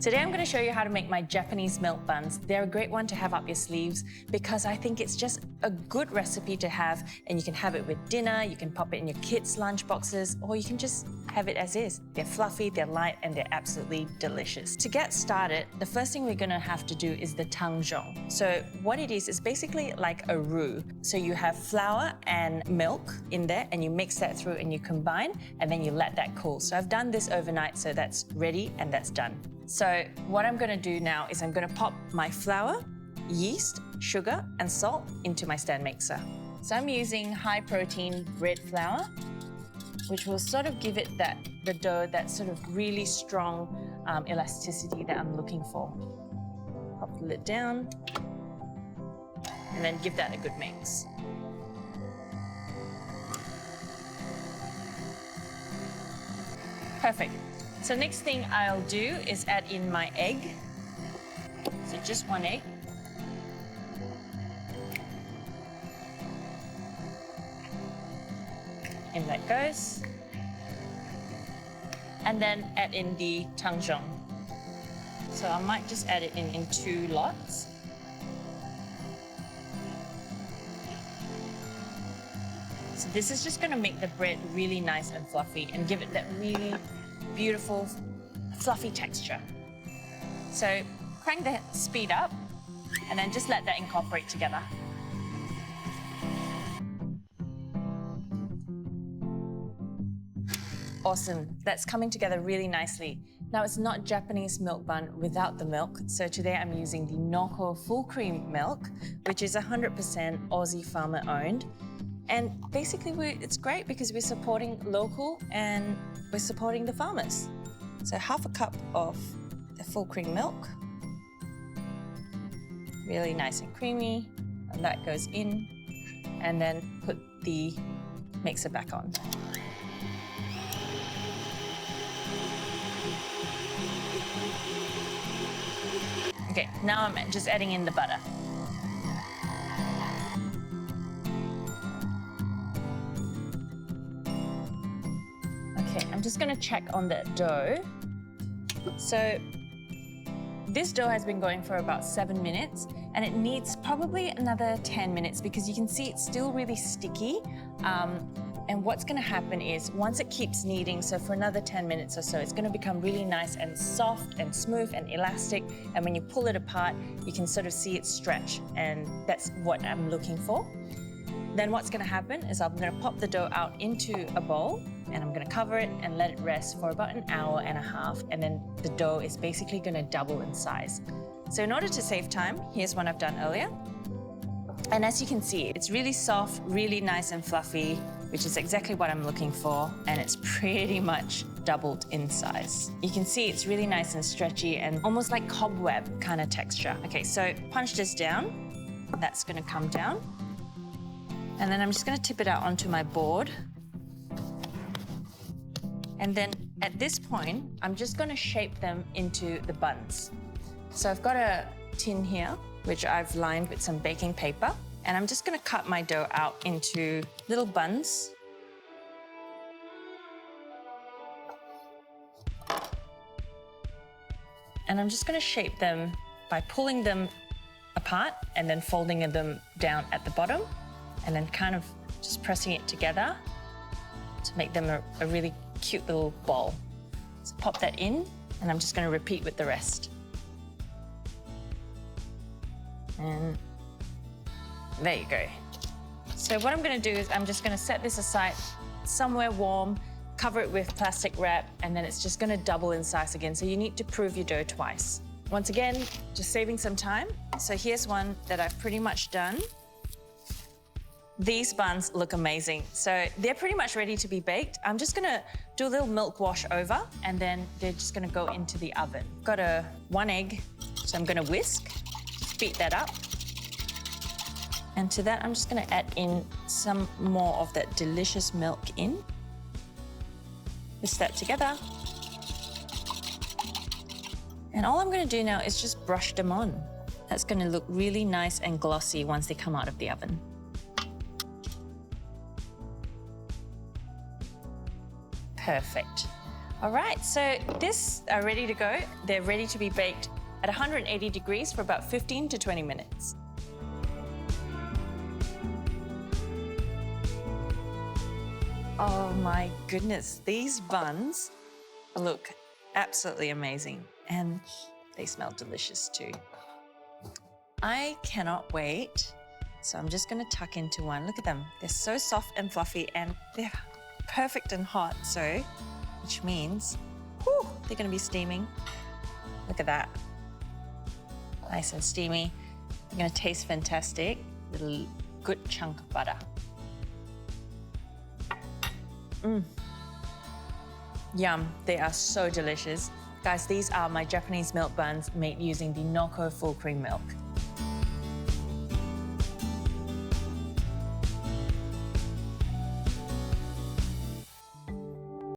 Today I'm going to show you how to make my Japanese milk buns. They're a great one to have up your sleeves because I think it's just a good recipe to have, and you can have it with dinner, you can pop it in your kids' lunch boxes, or you can just have it as is. They're fluffy, they're light, and they're absolutely delicious. To get started, the first thing we're going to have to do is the tangjong. So what it is basically like a roux. So you have flour and milk in there, and you mix that through and you combine, and then you let that cool. So I've done this overnight, so that's ready and that's done. So what I'm going to do now is I'm going to pop my flour, yeast, sugar, and salt into my stand mixer. So I'm using high protein bread flour, which will sort of give it the dough that sort of really strong elasticity that I'm looking for. Pop the lid down, and then give that a good mix. Perfect. So next thing I'll do is add in my egg. So just one egg. In that goes. And then add in the tangjong. So I might just add it in 2 lots. So this is just going to make the bread really nice and fluffy and give it that really beautiful, fluffy texture. So crank the speed up and then just let that incorporate together. Awesome, that's coming together really nicely. Now it's not Japanese milk bun without the milk, so today I'm using the Noko full cream milk, which is 100% Aussie farmer owned. And basically it's great because we're supporting local and we're supporting the farmers. So half a cup of the full cream milk. Really nice and creamy. And that goes in. And then put the mixer back on. Okay, now I'm just adding in the butter. I'm just going to check on that dough. So this dough has been going for about 7 minutes, and it needs probably another 10 minutes because you can see it's still really sticky. And what's going to happen is once it keeps kneading, so for another 10 minutes or so, it's going to become really nice and soft and smooth and elastic. And when you pull it apart, you can sort of see it stretch, and that's what I'm looking for. Then what's going to happen is I'm going to pop the dough out into a bowl, and I'm going to cover it and let it rest for about 1.5 hours, and then the dough is basically going to double in size. So in order to save time, here's what I've done earlier. And as you can see, it's really soft, really nice and fluffy, which is exactly what I'm looking for, and it's pretty much doubled in size. You can see it's really nice and stretchy and almost like cobweb kind of texture. Okay, so punch this down. That's going to come down. And then I'm just going to tip it out onto my board. And then at this point, I'm just going to shape them into the buns. So I've got a tin here, which I've lined with some baking paper. And I'm just going to cut my dough out into little buns. And I'm just going to shape them by pulling them apart and then folding them down at the bottom, and then kind of just pressing it together to make them a really cute little ball. So pop that in, and I'm just going to repeat with the rest. And there you go. So what I'm going to do is I'm just going to set this aside somewhere warm, cover it with plastic wrap, and then it's just going to double in size again. So you need to prove your dough twice. Once again, just saving some time. So here's one that I've pretty much done. These buns look amazing. So they're pretty much ready to be baked. I'm just gonna do a little milk wash over, and then they're just gonna go into the oven. Got one egg, so I'm gonna whisk, beat that up. And to that, I'm just gonna add in some more of that delicious milk in. Whisk that together. And all I'm gonna do now is just brush them on. That's gonna look really nice and glossy once they come out of the oven. Perfect. All right, so this are ready to go. They're ready to be baked at 180 degrees for about 15 to 20 minutes. Oh my goodness, these buns look absolutely amazing and they smell delicious too. I cannot wait. So I'm just gonna tuck into one. Look at them. They're so soft and fluffy and they're perfect and hot. So, which means, whew, they're gonna be steaming. Look at that. Nice and steamy. They're gonna taste fantastic. Little good chunk of butter. Yum, they are so delicious. Guys, these are my Japanese milk buns made using the Noko full cream milk.